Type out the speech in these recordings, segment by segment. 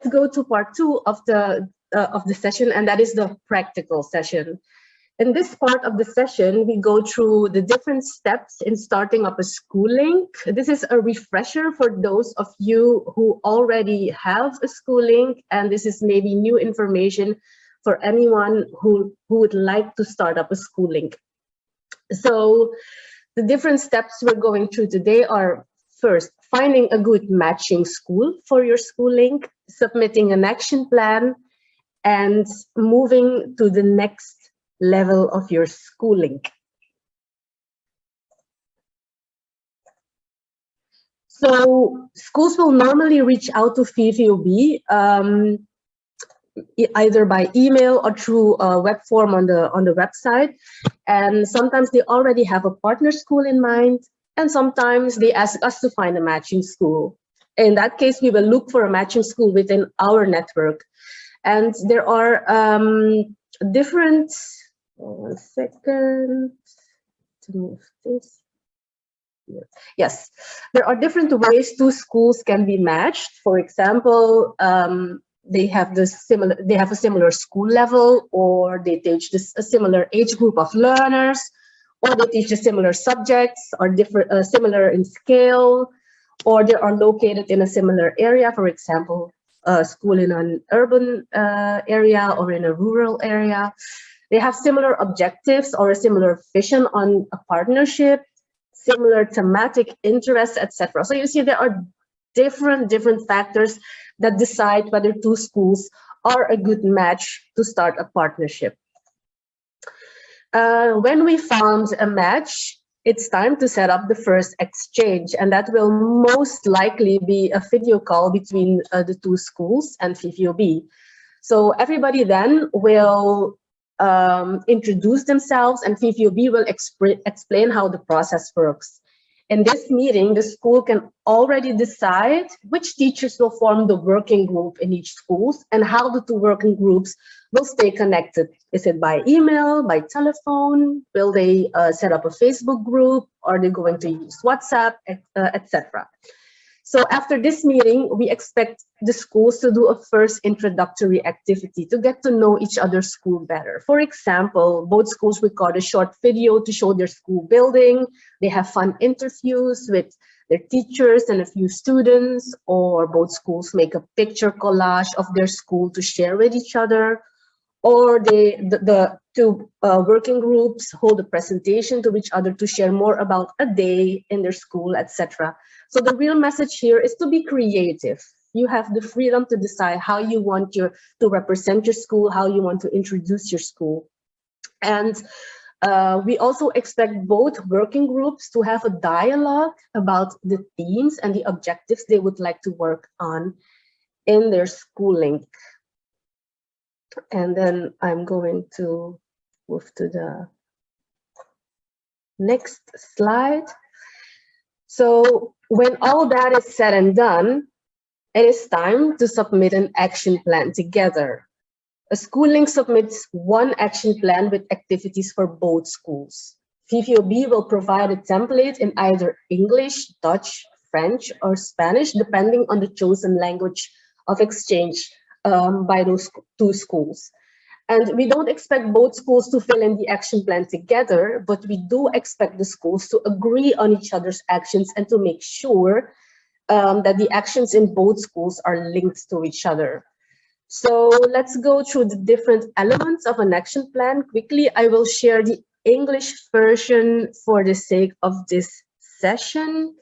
go to part 2 of the session, and that is the practical session. In this part of the session, we go through the different steps in starting up a SchoolLink. This is a refresher for those of you who already have a SchoolLink, and this is maybe new information for anyone who would like to start up a SchoolLink. So the different steps we're going through today are: first, finding a good matching school for your SchoolLink, submitting an action plan, and moving to the next level of your SchoolLink. So schools will normally reach out to VVOB either by email or through a web form on the website, and sometimes they already have a partner school in mind, and sometimes they ask us to find a matching school. In that case, we will look for a matching school within our network, and there are different. One second to move this. Yes, there are different ways two schools can be matched. For example, they have a similar school level, or they teach a similar age group of learners, or they teach a similar subjects, or similar in scale, or they are located in a similar area. For example, a school in an urban area or in a rural area. They have similar objectives or a similar vision on a partnership, similar thematic interests, etc. So you see there are different factors that decide whether two schools are a good match to start a partnership. When we found a match, it's time to set up the first exchange, and that will most likely be a video call between the two schools and VVOB. So everybody then will introduce themselves, and VVOB will explain how the process works. In this meeting, the school can already decide which teachers will form the working group in each school and how the two working groups will stay connected. Is it by email, by telephone? Will they set up a Facebook group? Are they going to use WhatsApp, etc.? So after this meeting, we expect the schools to do a first introductory activity to get to know each other's school better. For example, both schools record a short video to show their school building. They have fun interviews with their teachers and a few students, or both schools make a picture collage of their school to share with each other. Or the two working groups hold a presentation to each other to share more about a day in their school, etc. So the real message here is to be creative. You have the freedom to decide how you want to represent your school, how you want to introduce your school. And we also expect both working groups to have a dialogue about the themes and the objectives they would like to work on in their SchoolLink. And then I'm going to move to the next slide. So when all that is said and done, it is time to submit an action plan together. A SchoolLink submits one action plan with activities for both schools. VVOB will provide a template in either English, Dutch, French, or Spanish, depending on the chosen language of exchange by those two schools. And we don't expect both schools to fill in the action plan together, but we do expect the schools to agree on each other's actions and to make sure that the actions in both schools are linked to each other. So let's go through the different elements of an action plan quickly. I will share the English version for the sake of this session.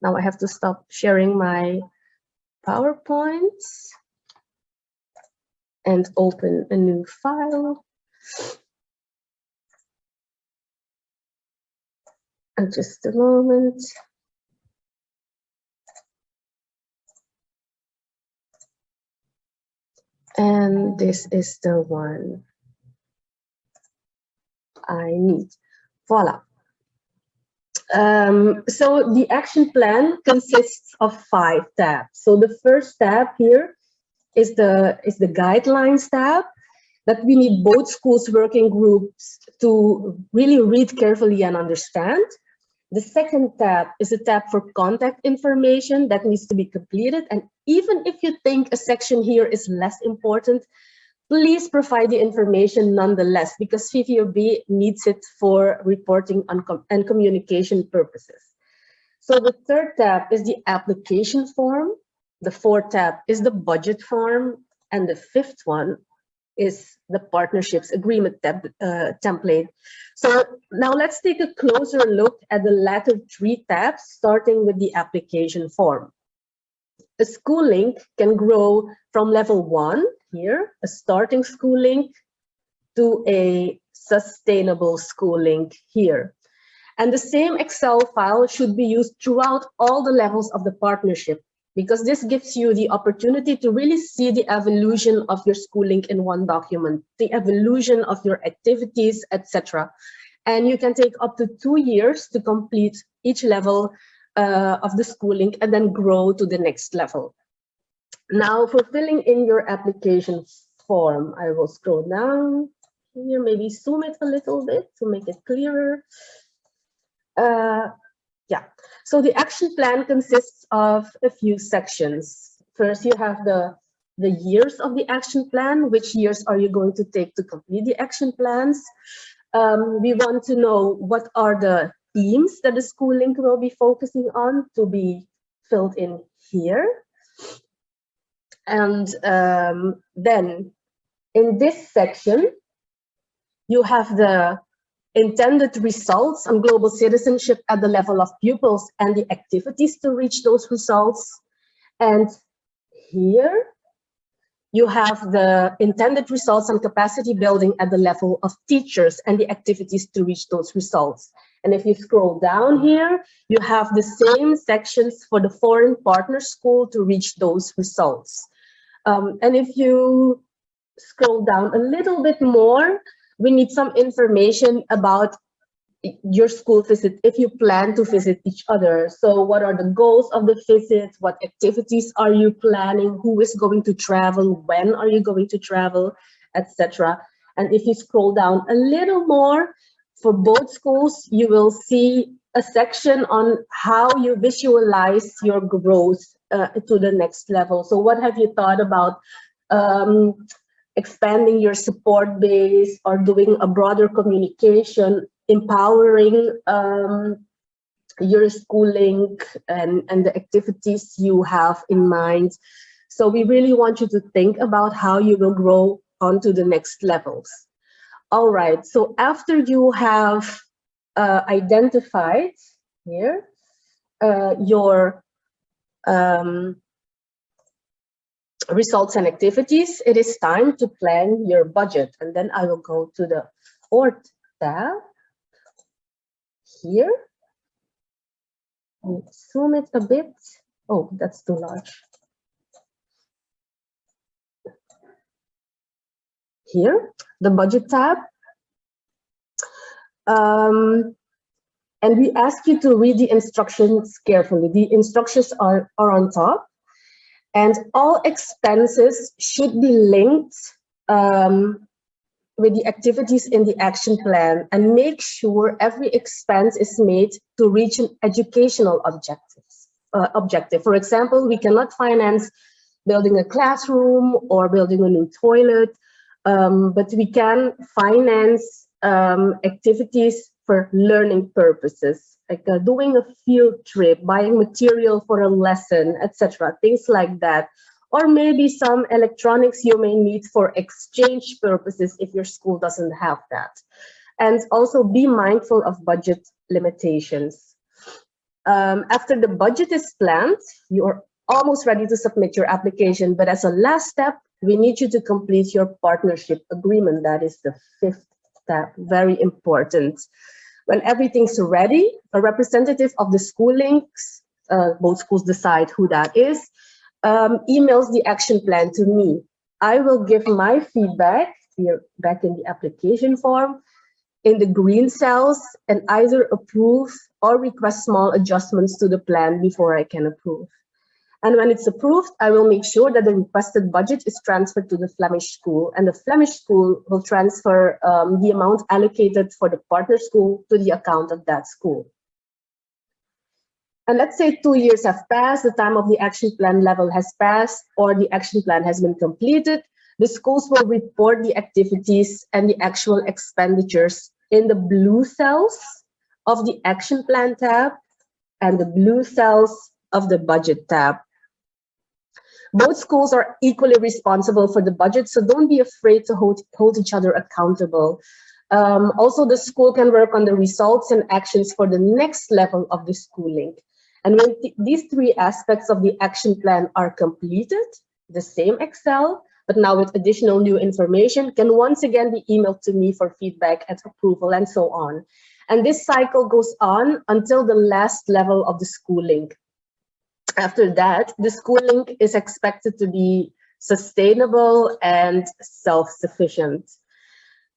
Now I have to stop sharing my PowerPoint and open a new file. And just a moment. And this is the one I need. Voila. So the action plan consists of 5 tabs. So the first tab here is the guidelines tab that we need both schools working groups to really read carefully and understand. The second tab is a tab for contact information that needs to be completed. And even if you think a section here is less important, please provide the information nonetheless, because VVOB needs it for reporting and communication purposes. So the third tab is the application form. The fourth tab is the budget form. And the fifth one is the partnerships agreement template. So now let's take a closer look at the latter three tabs, starting with the application form. A school link can grow from level 1 here, a starting school link, to a sustainable school link here. And the same Excel file should be used throughout all the levels of the partnership, because this gives you the opportunity to really see the evolution of your school link in one document, the evolution of your activities, etc. And you can take up to 2 years to complete each level of the school link and then grow to the next level. Now, for filling in your application form, I will scroll down here, maybe zoom it a little bit to make it clearer. Yeah, so the action plan consists of a few sections. First, you have the years of the action plan. Which years are you going to take to complete the action plans? We want to know what are the themes that the school link will be focusing on, to be filled in here. And then in this section, you have the intended results on global citizenship at the level of pupils and the activities to reach those results. And here you have the intended results on capacity building at the level of teachers and the activities to reach those results. And if you scroll down here, you have the same sections for the foreign partner school to reach those results. And if you scroll down a little bit more, we need some information about your school visit if you plan to visit each other. So what are the goals of the visit? What activities are you planning? Who is going to travel? When are you going to travel, etc. And if you scroll down a little more, for both schools, you will see a section on how you visualize your growth to the next level. So what have you thought about expanding your support base, or doing a broader communication, empowering your school link and the activities you have in mind? So we really want you to think about how you will grow onto the next levels. All right, so after you have identified here your results and activities, it is time to plan your budget. And then I will go to the fourth tab here. Zoom it a bit. Oh, that's too large. Here, the budget tab. And we ask you to read the instructions carefully. The instructions are on top. And all expenses should be linked with the activities in the action plan, and make sure every expense is made to reach an educational objective. For example, we cannot finance building a classroom or building a new toilet, but we can finance activities for learning purposes, like doing a field trip, buying material for a lesson, etc., things like that. Or maybe some electronics you may need for exchange purposes if your school doesn't have that. And also be mindful of budget limitations. After the budget is planned, you're almost ready to submit your application, but as a last step, we need you to complete your partnership agreement. That is the fifth step, very important. When everything's ready, a representative of the SchoolLinks, both schools decide who that is, emails the action plan to me. I will give my feedback here back in the application form in the green cells, and either approve or request small adjustments to the plan before I can approve. And when it's approved, I will make sure that the requested budget is transferred to the Flemish school, and the Flemish school will transfer the amount allocated for the partner school to the account of that school. And let's say 2 years have passed, the time of the action plan level has passed, or the action plan has been completed. The schools will report the activities and the actual expenditures in the blue cells of the action plan tab and the blue cells of the budget tab. Both schools are equally responsible for the budget, so don't be afraid to hold each other accountable. Also, the school can work on the results and actions for the next level of the SchoolLink. And when these three aspects of the action plan are completed, the same Excel, but now with additional new information, can once again be emailed to me for feedback and approval and so on. And this cycle goes on until the last level of the SchoolLink. After that, the SchoolLink is expected to be sustainable and self-sufficient.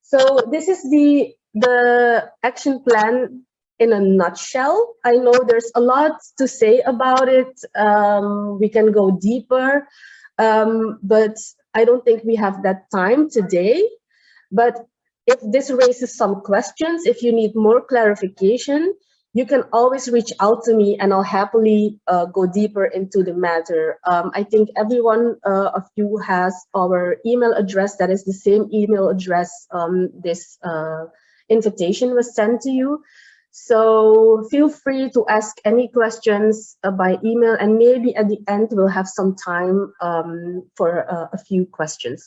So this is the action plan in a nutshell. I know there's a lot to say about it. We can go deeper, but I don't think we have that time today. But if this raises some questions, if you need more clarification, you can always reach out to me and I'll happily go deeper into the matter. I think every one of you has our email address. That is the same email address this invitation was sent to you. So feel free to ask any questions by email, and maybe at the end we'll have some time for a few questions.